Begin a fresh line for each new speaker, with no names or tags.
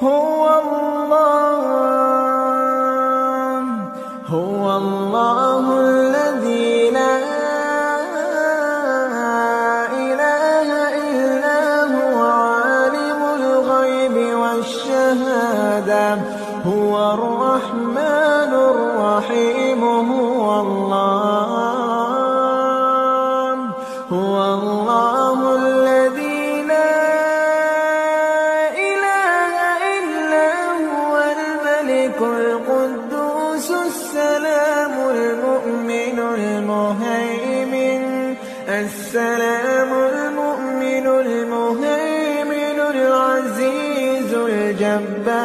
هو الله هو الله الذي لا إله إلا هو عالم الغيب والشهادة هو الرحمن الرحيم هو الله الذي لا إله إلا هو الملك القدوس السلام المؤمن المهيمن العزيز الجبار